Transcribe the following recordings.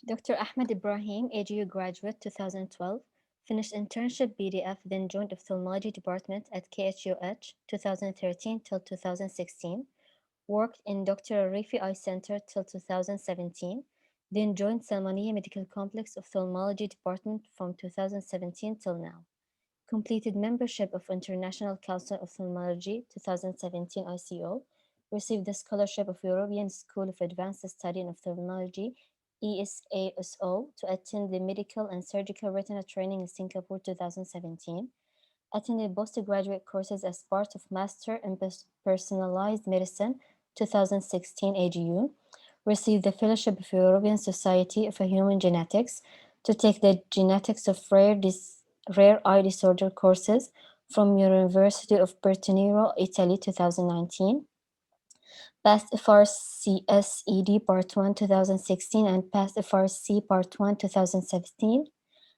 Dr. Ahmed Ibrahim, AGU graduate 2012, finished internship BDF, then joined Ophthalmology department at KHUH 2013 till 2016, worked in Dr. Arifi Eye Center till 2017, then joined Salmania Medical Complex Ophthalmology department from 2017 till now. Completed membership of International Council of Ophthalmology 2017 ICO, received the scholarship of European School of Advanced Study in Ophthalmology ESASO to attend the medical and surgical retina training in Singapore 2017, attended postgraduate courses as part of Master in Personalized Medicine 2016 AGU, received the fellowship of European Society of Human Genetics to take the genetics of rare eye disorder courses from University of Bertinero, Italy 2019, passed FRCSED Part 1 2016 and passed FRC Part 1 2017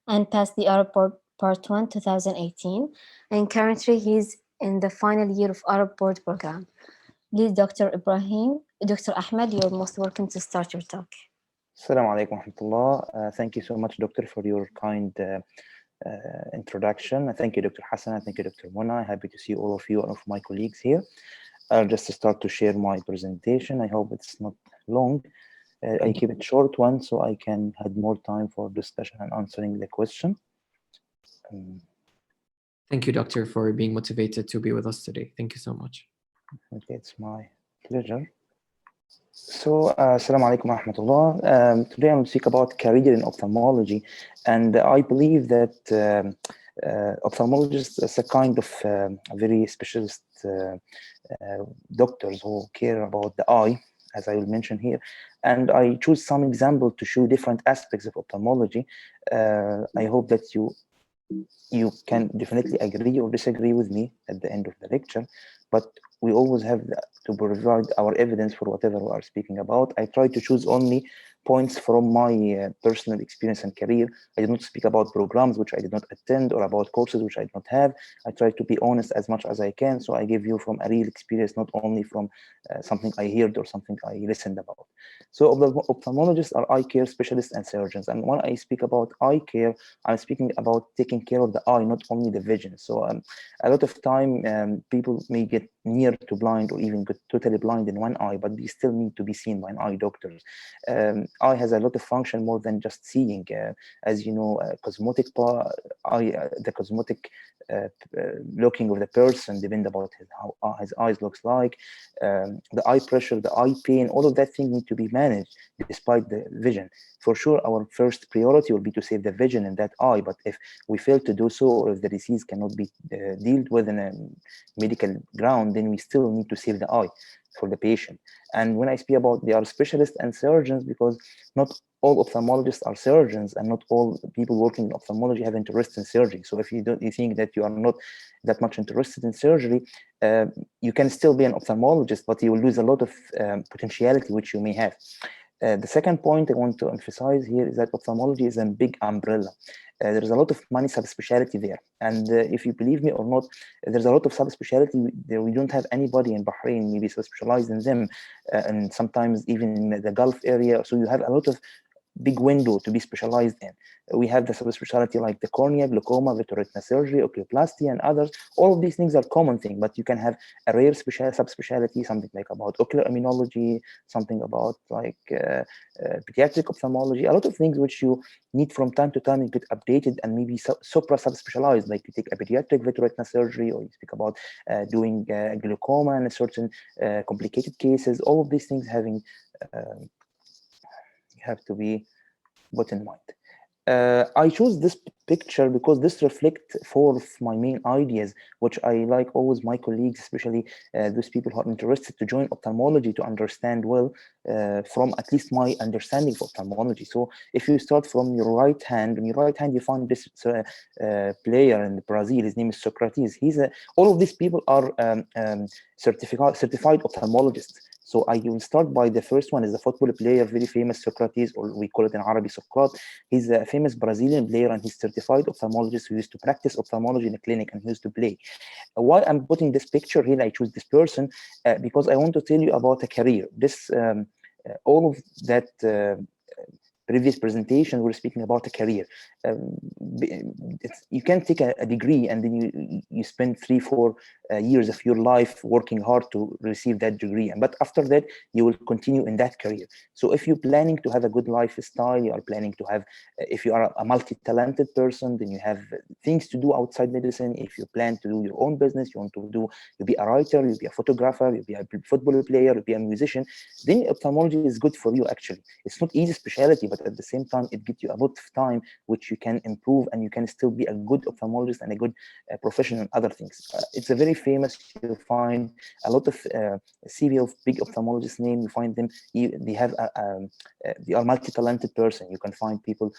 and passed the Arab Part 1 2018, and currently he's in the final year of Arab Board program. Please, Dr. Ahmed, you're most welcome to start your talk. Assalamu alaikum wa rahmatullah. Thank you so much, Doctor, for your kind introduction. Thank you, Dr. Hassan. Thank you, Dr. Mona. Happy to see all of you and of my colleagues here. I'll just start to share my presentation. I hope it's not long. I keep it short one so I can have more time for discussion and answering the question. Thank you, Doctor, for being motivated to be with us today. Thank you so much. Okay, it's my pleasure. So, Assalamu alaikum wa rahmatullah. Today I will speak about career in ophthalmology, and I believe that ophthalmologists is a kind of very specialist doctors who care about the eye, as I will mention here. And I choose some example to show different aspects of ophthalmology. I hope that you can definitely agree or disagree with me at the end of the lecture, but we always have to provide our evidence for whatever we are speaking about. I try to choose only points from my personal experience and career. I did not speak about programs which I did not attend or about courses which I did not have. I try to be honest as much as I can, so I give you from a real experience, not only from something I heard or something I listened about. So ophthalmologists are eye care specialists and surgeons, and when I speak about eye care, I'm speaking about taking care of the eye, not only the vision. So a lot of time people may get near to blind or even get totally blind in one eye, but they still need to be seen by an eye doctor. Eye has a lot of function more than just seeing. As you know, the cosmetic looking of the person depend about how his eyes looks like. The eye pressure, the eye pain, all of that thing need to be managed despite the vision. For sure, our first priority will be to save the vision in that eye, but if we fail to do so, or if the disease cannot be dealt with in a medical ground, then we still need to save the eye for the patient. And when I speak about they are specialists and surgeons, because not all ophthalmologists are surgeons, and not all people working in ophthalmology have interest in surgery. So if you think that you are not that much interested in surgery, you can still be an ophthalmologist, but you will lose a lot of potentiality which you may have. The second point I want to emphasize here is that ophthalmology is a big umbrella. There is a lot of money subspecialty there, and if you believe me or not, there's a lot of subspecialty there. We don't have anybody in Bahrain maybe specialized in them, and sometimes even in the Gulf area. So you have a lot of big window to be specialized in. We have the subspecialty like the cornea, glaucoma, vitreoretinal surgery, oculoplasty, and others. All of these things are common thing, but you can have a rare subspecialty, something like about ocular immunology, something about like pediatric ophthalmology, a lot of things which you need from time to time. You get updated and maybe supra subspecialized, like you take a pediatric vitreoretinal surgery, or you speak about doing glaucoma and certain complicated cases. All of these things having have to be put in mind. I chose this picture because this reflects four of my main ideas, which I like always my colleagues, especially those people who are interested to join ophthalmology, to understand well from at least my understanding of ophthalmology. So if you start from your right hand, on your right hand you find this player in Brazil. His name is Socrates. All of these people are certified ophthalmologists. So I will start by the first one, is the football player, very famous, Socrates, or we call it in Arabic, Socrates. He's a famous Brazilian player, and he's certified ophthalmologist who used to practice ophthalmology in a clinic and he used to play. Why I'm putting this picture here, I choose this person because I want to tell you about a career. This all of that previous presentation, we're speaking about a career. You can take a degree and then you spend 3-4 years of your life working hard to receive that degree, but after that you will continue in that career. So if you're planning to have a good lifestyle, you are planning to have, if you are a multi-talented person, then you have things to do outside medicine. If you plan to do your own business, you want to do, you'll be a writer, you'll be a photographer, you'll be a football player, you'll be a musician, then ophthalmology is good for you. Actually, it's not easy specialty, but at the same time it gives you a lot of time which you can improve, and you can still be a good ophthalmologist and a good professional in other things. It's a very famous, you'll find a lot of CV of big ophthalmologist name, you find them, they have they are multi-talented person. You can find people,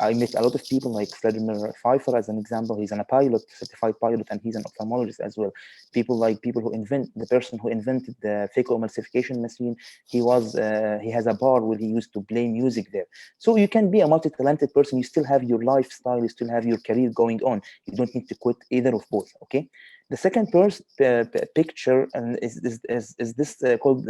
I met a lot of people like Vladimir Pfeiffer as an example. He's a pilot, certified pilot, and he's an ophthalmologist as well. People who invent, the person who invented the phacoemulsification machine, he has a bar where he used to play music there. So you can be a multi-talented person, you still have your lifestyle, you still have your career going on. You don't need to quit either of both. Okay. The second picture is this called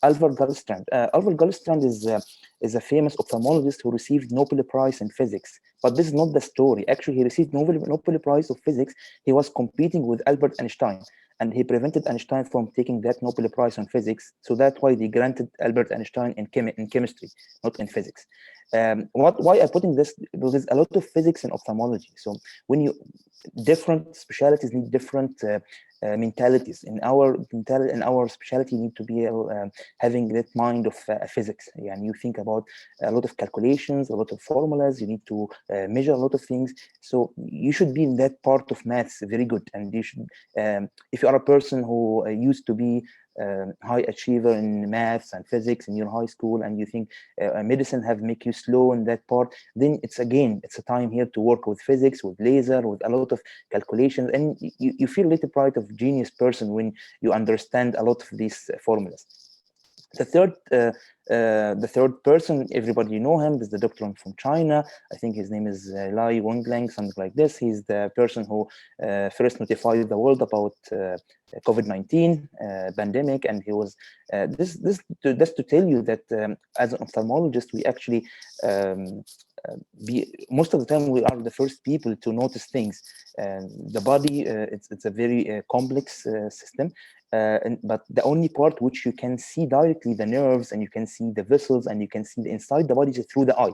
Alvar Gullstrand. Alvar Gullstrand is a famous ophthalmologist who received Nobel Prize in physics. But this is not the story. Actually, he received Nobel Prize of physics. He was competing with Albert Einstein, and he prevented Einstein from taking that Nobel Prize in physics. So that's why they granted Albert Einstein in chemistry, not in physics. Why I'm putting this? Because there's a lot of physics in ophthalmology. So when you, different specialties need different mentalities. In our specialty, you need to be having that mind of physics. And you think about a lot of calculations, a lot of formulas. You need to measure a lot of things. So you should be in that part of maths very good. And you should, if you are a person who used to be high achiever in maths and physics in your high school, and you think medicine have make you slow in that part, then it's a time here to work with physics, with laser, with a lot of calculations, and you feel a little pride of genius person when you understand a lot of these formulas. The third person, everybody know him, is the doctor from China. I think his name is Lai Wenling, something like this. He's the person who first notified the world about COVID-19 pandemic, and he was just to tell you that as an ophthalmologist, we actually most of the time we are the first people to notice things. The body, it's a very complex system. But the only part which you can see directly, the nerves, and you can see the vessels, and you can see the inside the body is through the eye.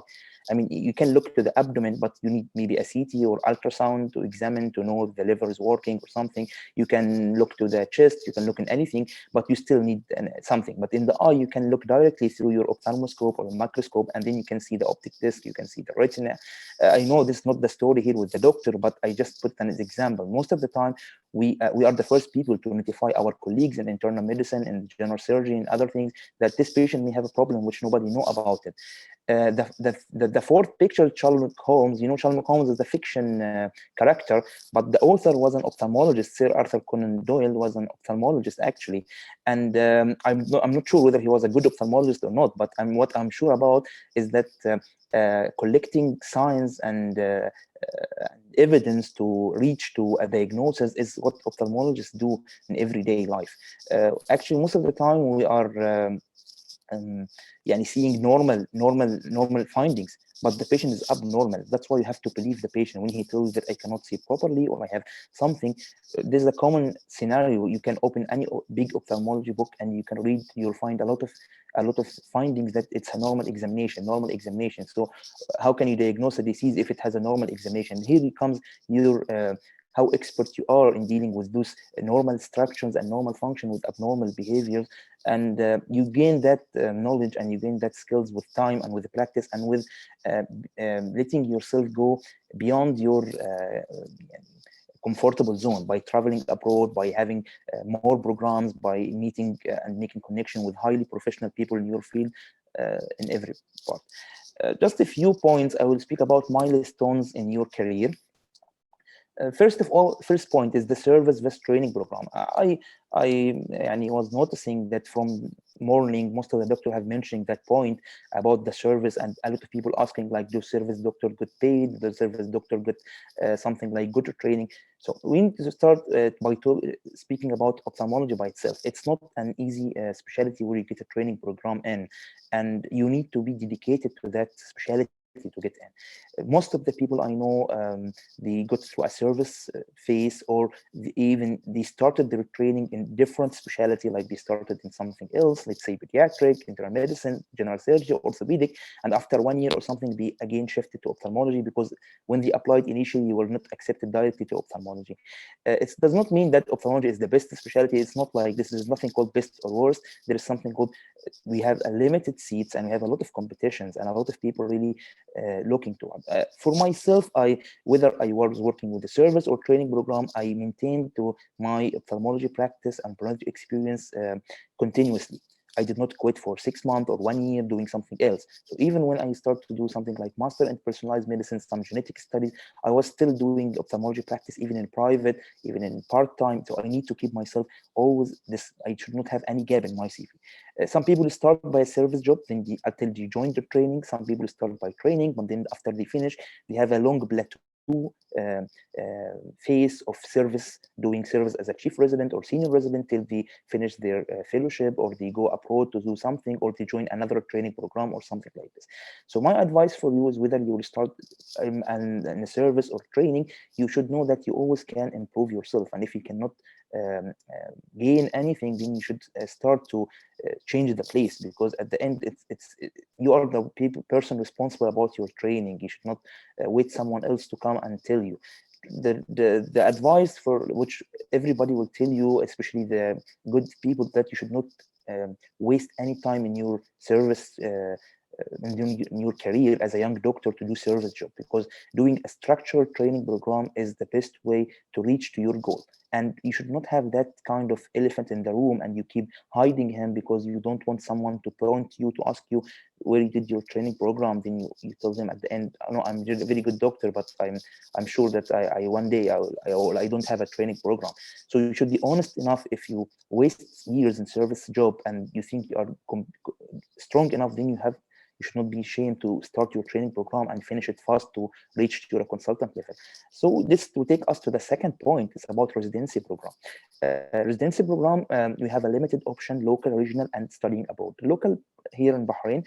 I mean, you can look to the abdomen, but you need maybe a CT or ultrasound to examine to know if the liver is working or something. You can look to the chest, you can look in anything, but you still need something. But in the eye, you can look directly through your ophthalmoscope or microscope, and then you can see the optic disc, you can see the retina. I know this is not the story here with the doctor, but I just put an example. Most of the time, we are the first people to notify our colleagues in internal medicine and general surgery and other things that this patient may have a problem which nobody know about it. The fourth picture, Sherlock Holmes. You know, Sherlock Holmes is a fiction character, but the author was an ophthalmologist. Sir Arthur Conan Doyle was an ophthalmologist actually, and I'm not sure whether he was a good ophthalmologist or not. But what I'm sure about is that collecting science and evidence to reach to a diagnosis is what ophthalmologists do in everyday life. Actually, most of the time we are seeing normal findings, but the patient is abnormal. That's why you have to believe the patient when he tells you that I cannot see properly or I have something. There's a common scenario. You can open any big ophthalmology book and you can read. You'll find a lot of findings that it's a normal examination. So how can you diagnose a disease if it has a normal examination? Here comes your how expert you are in dealing with those normal structures and normal function with abnormal behaviors. And you gain that knowledge and you gain that skills with time and with the practice and with letting yourself go beyond your comfortable zone by traveling abroad, by having more programs, by meeting and making connection with highly professional people in your field in every part. Just a few points I will speak about milestones in your career. First of all, first point is the service-based training program. I يعني was noticing that from morning, most of the doctors have mentioning that point about the service, and a lot of people asking like, do service doctor get paid? The service doctor get something like good training? So we need to start by speaking about ophthalmology by itself. It's not an easy specialty where you get a training program in, and you need to be dedicated to that specialty to get in. Most of the people I know, they got through a service phase, or even they started their training in different specialty, like they started in something else, let's say pediatric, internal medicine, general surgery, orthopedic, and after 1 year or something, they again shifted to ophthalmology because when they applied initially, you were not accepted directly to ophthalmology. It does not mean that ophthalmology is the best specialty. It's not like this. Is nothing called best or worst. There is something called, we have a limited seats and we have a lot of competitions and a lot of people really looking to it. For myself, whether I was working with a service or training program, I maintained to my ophthalmology practice and project experience continuously. I did not quit for 6 months or 1 year doing something else. So even when I start to do something like master in personalized medicine, some genetic studies, I was still doing ophthalmology practice, even in private, even in part-time. So I need to keep myself always this. I should not have any gap in my CV. Some people start by a service job, then until they join the training. Some people start by training, but then after they finish, they have a long plateau phase of service, doing service as a chief resident or senior resident till they finish their fellowship, or they go abroad to do something, or they join another training program or something like this. So my advice for you is, whether you will start in a service or training, you should know that you always can improve yourself, and if you cannot gain anything, then you should start to change the place, because at the end, you are the person responsible about your training. You should not wait someone else to come and tell you. The advice for which everybody will tell you, especially the good people, that you should not waste any time in your service in your career as a young doctor to do service job, because doing a structured training program is the best way to reach to your goal. And you should not have that kind of elephant in the room and you keep hiding him because you don't want someone to point you, to ask you where you did your training program. Then you tell them at the end, no, I'm a very good doctor, but I'm sure that I one day I don't have a training program. So you should be honest enough. If you waste years in service job and you think you are strong enough, then you should not be ashamed to start your training program and finish it fast to reach your consultant level. So this will take us to the second point. It's about residency program. Residency program, we have a limited option: local, regional, and studying abroad. Local here in Bahrain,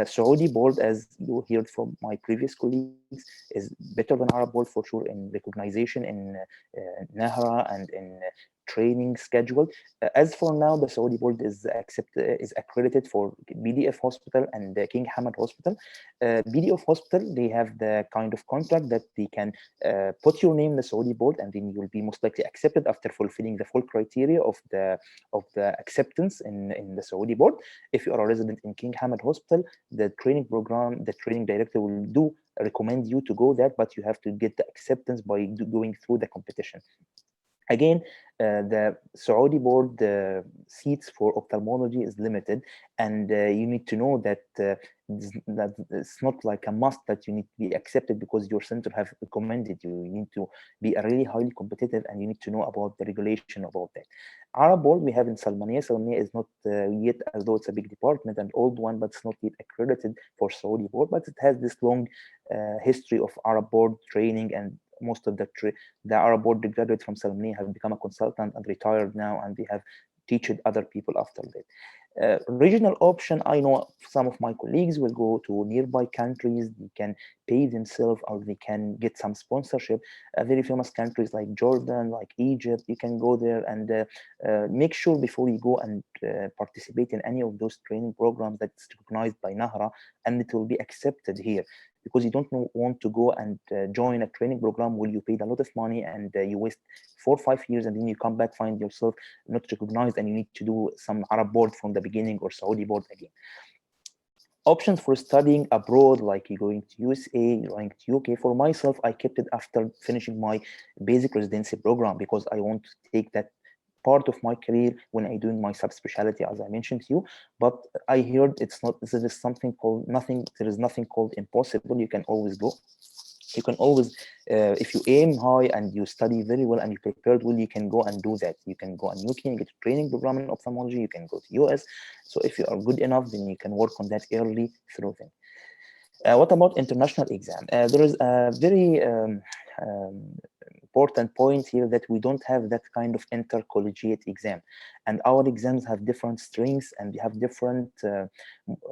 Saudi board, as you heard from my previous colleagues, is better than Arab board for sure in recognition, in Nahra, and in training schedule. As for now, the Saudi board is accredited for BDF Hospital and the King Hamad Hospital. BDF Hospital, they have the kind of contract that they can put your name in the Saudi board, and then you will be most likely accepted after fulfilling the full criteria of the acceptance in the Saudi board. If you are a resident in King Hamad Hospital, the training program, the training director will recommend you to go there, but you have to get the acceptance by going through the competition. Again, the Saudi board seats for ophthalmology is limited, and you need to know that that it's not like a must that you need to be accepted because your center have recommended you. You need to be a really highly competitive, and you need to know about the regulation about that. Arab board we have in Salmania. Salmania is not yet, although it's a big department and old one, but it's not yet accredited for Saudi board, but it has this long history of Arab board training, and most of the Arab board graduates from Salmania have become a consultant and retired now, and they have taught other people after that. Regional option, I know some of my colleagues will go to nearby countries. They can pay themselves, or they can get some sponsorship. Very famous countries like Jordan, like Egypt, you can go there, and make sure before you go and participate in any of those training programs that it's recognized by Nahra and it will be accepted here, because you don't want to go and join a training program where you paid a lot of money and you waste 4 or 5 years, and then you come back, find yourself not recognized, and you need to do some Arab board from the beginning or Saudi board again. Options for studying abroad, like you're going to USA, you're going to UK. For myself, I kept it after finishing my basic residency program, because I want to take that part of my career when I doing my subspecialty, as I mentioned to you. But I heard it's not, there is something called nothing, there is nothing called impossible. You can always go. You can always, if you aim high and you study very well and you prepared well, you can go and do that. You can go and UK and get a training program in ophthalmology. You can go to US. So if you are good enough, then you can work on that early through them. What about international exam? There is a very um, important point here, that we don't have that kind of intercollegiate exam, and our exams have different strengths and they have different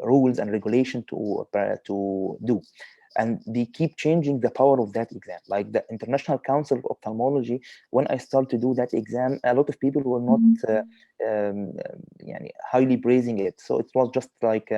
rules and regulation to do, and they keep changing the power of that exam. Like the International Council of Ophthalmology, when I started to do that exam, a lot of people were not highly praising it. So it was just like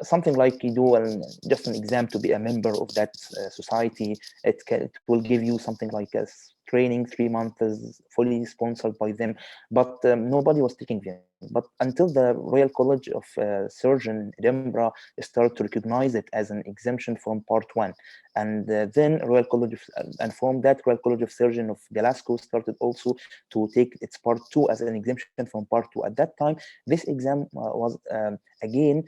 something like you do just an exam to be a member of that society. It will give you something like a training, 3 months, fully sponsored by them, but nobody was taking them. But until the Royal College of Surgeon Edinburgh started to recognize it as an exemption from Part 1, and then Royal College and from that Royal College of Surgeon of Glasgow started also to take its Part 2 as an exemption from Part 2. At that time, this exam was again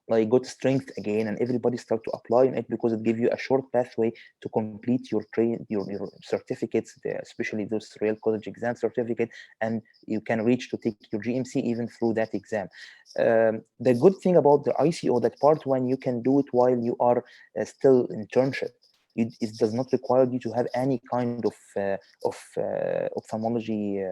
like got strength again, and everybody start to apply on it because it gives you a short pathway to complete your certificates, especially those Royal College exam certificate, and you can reach to take your GMC even through that exam. The good thing about the ICO, that Part 1 you can do it while you are still internship. It does not require you to have any kind of ophthalmology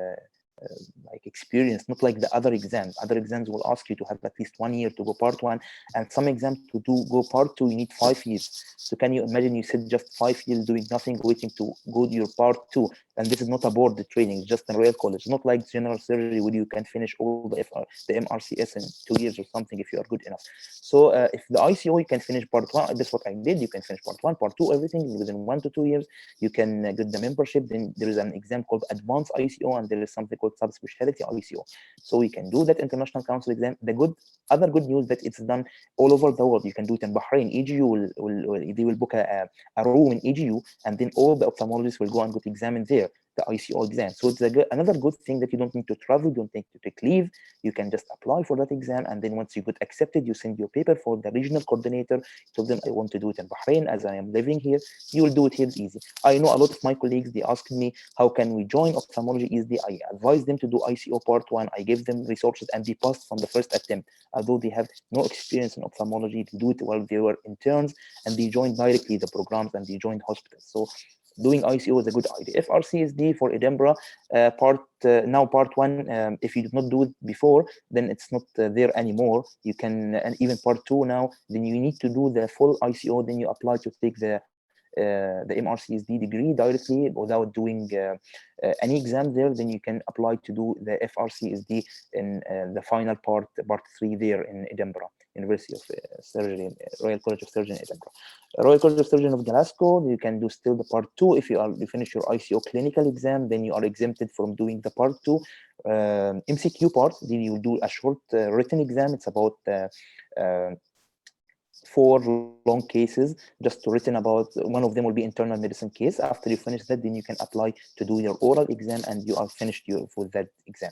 like experience, not like the other exams. Other exams will ask you to have at least 1 year to go Part 1, and some exams to go Part 2 you need 5 years. So can you imagine you sit just 5 years doing nothing, waiting to go to your Part 2? And this is not a board training, it's just a Royal College, not like general surgery where you can finish all the MRCS in 2 years or something if you are good enough. So if the ICO you can finish Part 1, that's what I did. You can finish Part 1, Part 2, everything within 1 to 2 years. You can get the membership. Then there is an exam called Advanced ICO, and there is something called Subspecialty ICO. So we can do that International Council exam. The other good news that it's done all over the world. You can do it in Bahrain. AGU they will book a room in AGU, and then all the ophthalmologists will go and get examined there, the ICO exam. So it's another good thing that you don't need to travel, you don't need to take leave. You can just apply for that exam, and then once you get accepted, you send your paper for the regional coordinator. Tell them I want to do it in Bahrain as I am living here. You will do it here. It's easy. I know a lot of my colleagues, they asked me how can we join ophthalmology easily. I advise them to do ICO Part 1. I give them resources, and they passed from the first attempt. Although they have no experience in ophthalmology, they do it while they were interns, and they joined directly the programs and they joined hospitals. So doing ICO is a good idea. FRCSD for Edinburgh, now Part 1, if you did not do it before, then it's not there anymore. You can, and even Part 2 now, then you need to do the full ICO, then you apply to take the MRCSD degree directly without doing any exam there. Then you can apply to do the FRCSD in the final part 3 there in Edinburgh, University of Surgery, Royal College of Surgeons in Edinburgh. Royal College of Surgeons of Glasgow, you can do still the Part 2. If you finish your ICO clinical exam, then you are exempted from doing the Part 2. MCQ part, then you do a short written exam. It's about uh, 4 long cases, just written about. One of them will be internal medicine case. After you finish that, then you can apply to do your oral exam, and you are finished with that exam.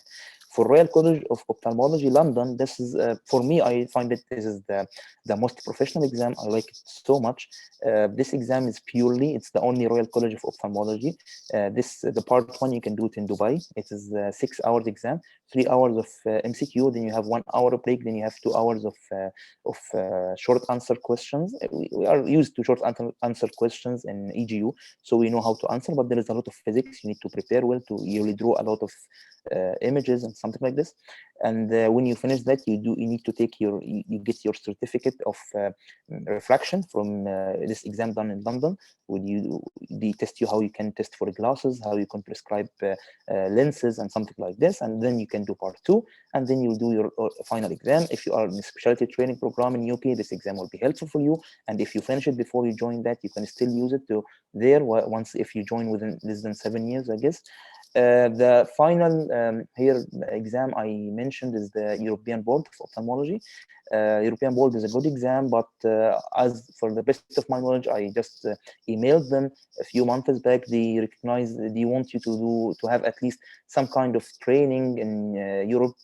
For Royal College of Ophthalmology London, this is for me, I find that this is the most professional exam. I like it so much. This exam is it's the only Royal College of Ophthalmology. The Part 1 you can do it in Dubai. It is a 6 hours exam, 3 hours of MCQ, then you have 1 hour break, then you have 2 hours of short answer questions. We are used to short answer questions in EGU, so we know how to answer, but there is a lot of physics. You need to prepare well. You will draw a lot of images and something like this. And when you finish that, you need to take you get your certificate of refraction from this exam done in London. They test you how you can test for glasses, how you can prescribe lenses and something like this, and then you can do Part 2, and then you'll do your final exam. If you are in a specialty training program in UK, this exam will be helpful for you, and if you finish it before you join that, you can still use it to there once if you join within less than 7 years, I guess. The final here exam I mentioned is the European Board of Ophthalmology. European Board is a good exam, but as for the best of my knowledge, I just emailed them a few months back. They want you to have at least some kind of training in Europe,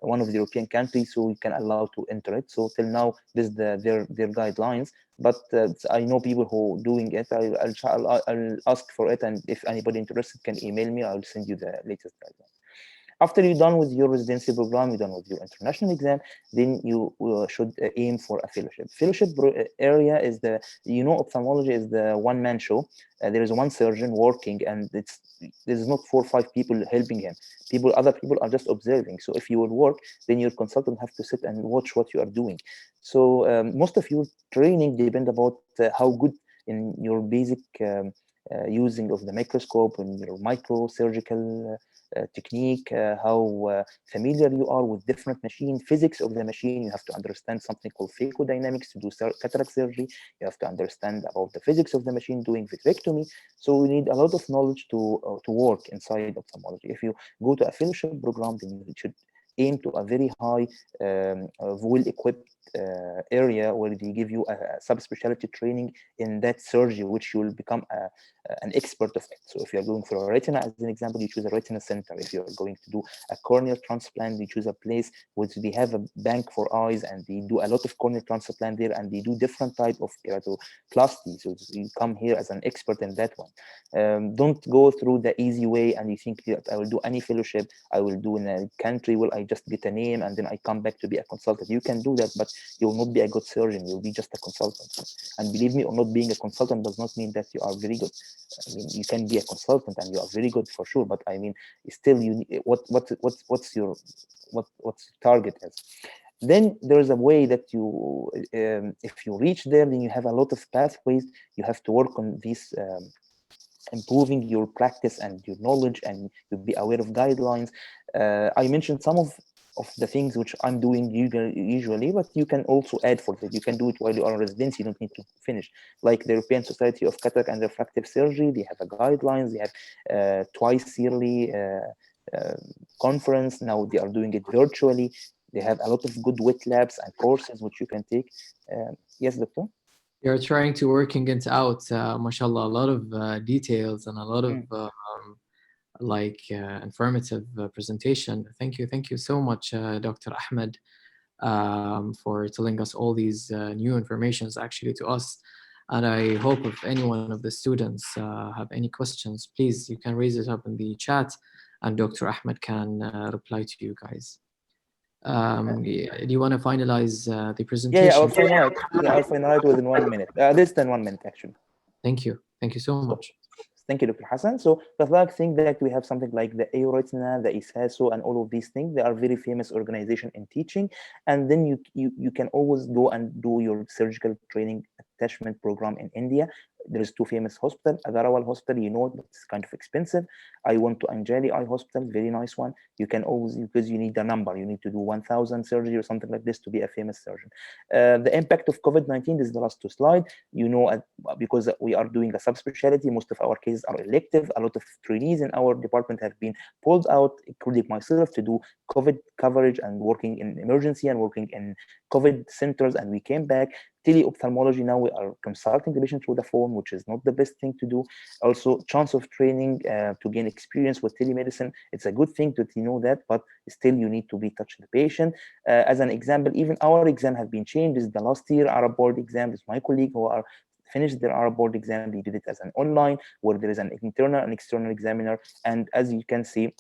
one of the European countries, so we can allow to enter it. So till now, this is their guidelines. But I know people who doing it. I'll ask for it, and if anybody interested can email me. I'll send you the latest guidelines. After you're done with your residency program, you're done with your international exam, then you should aim for a fellowship. Fellowship area is ophthalmology is the one-man show. There is one surgeon working, and there's not 4 or 5 people helping him. Other people are just observing. So if you will work, then your consultant have to sit and watch what you are doing. So most of your training depend about how good in your basic using of the microscope and your microsurgical technique, how familiar you are with different machine, physics of the machine. You have to understand something called phaco-dynamics to do cataract surgery. You have to understand about the physics of the machine doing vitrectomy. So you need a lot of knowledge to work inside ophthalmology. If you go to a fellowship program, then you should aim to a very high, well-equipped area where they give you a subspecialty training in that surgery, which you will become an expert of it. So if you're going for a retina, as an example, you choose a retina center. If you're going to do a corneal transplant, you choose a place which they have a bank for eyes, and they do a lot of corneal transplant there, and they do different type of keratoplasty. So you come here as an expert in that one. Don't go through the easy way and you think that I will do any fellowship, I will do in a country where I just get a name and then I come back to be a consultant. You can do that, but you will not be a good surgeon. You'll be just a consultant. And believe me, or not being a consultant does not mean that you are very good. I mean, you can be a consultant and you are very good for sure, but I mean, still, what's your target is. Then there's a way that you, if you reach there, then you have a lot of pathways. You have to work on these. Improving your practice and your knowledge, and you'll be aware of guidelines. I mentioned some of the things which I'm doing usually, but you can also add for that. You can do it while you are in residency. You don't need to finish. Like the European Society of Cataract and Refractive Surgery, they have a guidelines. They have twice yearly conference. Now they are doing it virtually. They have a lot of good wet labs and courses which you can take. Yes, doctor? You're trying to working it out, mashallah, a lot of details and a lot of Mm. informative presentation. Thank you so much, Dr. Ahmed, for telling us all these new informations actually to us. And I hope if any one of the students have any questions, please, you can raise it up in the chat and Dr. Ahmed can reply to you guys. Do you want to finalize the Yeah, I'll presentation? finalize. Yeah, I'll finalize within 1 minute. Less than 1 minute, actually. Thank you. Thank you so So, much. thank you, Dr. Hassan. So the flag think that we have something like the Aeroretina, the ISASO, and all of these things. They are very famous organization in teaching. And then you can always go and do your surgical training attachment program in India. There is 2 famous hospital, Agarawal Hospital, you know it, but it's kind of expensive. I went to Anjali Eye Hospital, very nice one. You can always, because you need a number, you need to do 1,000 surgery or something like this to be a famous surgeon. The impact of COVID-19, this is the last 2 slides. You know, because we are doing a subspecialty, most of our cases are elective. A lot of trainees in our department have been pulled out, including myself, to do COVID coverage and working in emergency and working in COVID centers. And we came back. Tele-ophthalmology, now we are consulting the patient through the phone, which is not the best thing to do. Also, chance of training to gain experience with telemedicine. It's a good thing to know that, but still you need to be touching the patient. As an example, even our exam have been changed. This is the last year Arab board exam. This is my colleague who are finished their Arab board exam. They did it as an online, where there is an internal and external examiner. And as you can see,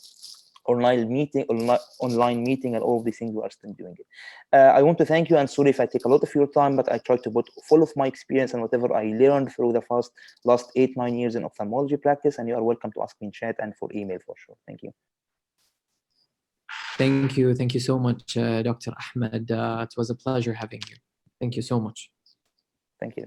online meeting, and all of these things, we are still doing it. I want to thank you, and sorry if I take a lot of your time, but I try to put full of my experience and whatever I learned through the last 8-9 years in ophthalmology practice. And you are welcome to ask me in chat and for email for sure. Thank you. Thank you so much, Dr. Ahmed. It was a pleasure having you. Thank you so much. Thank you.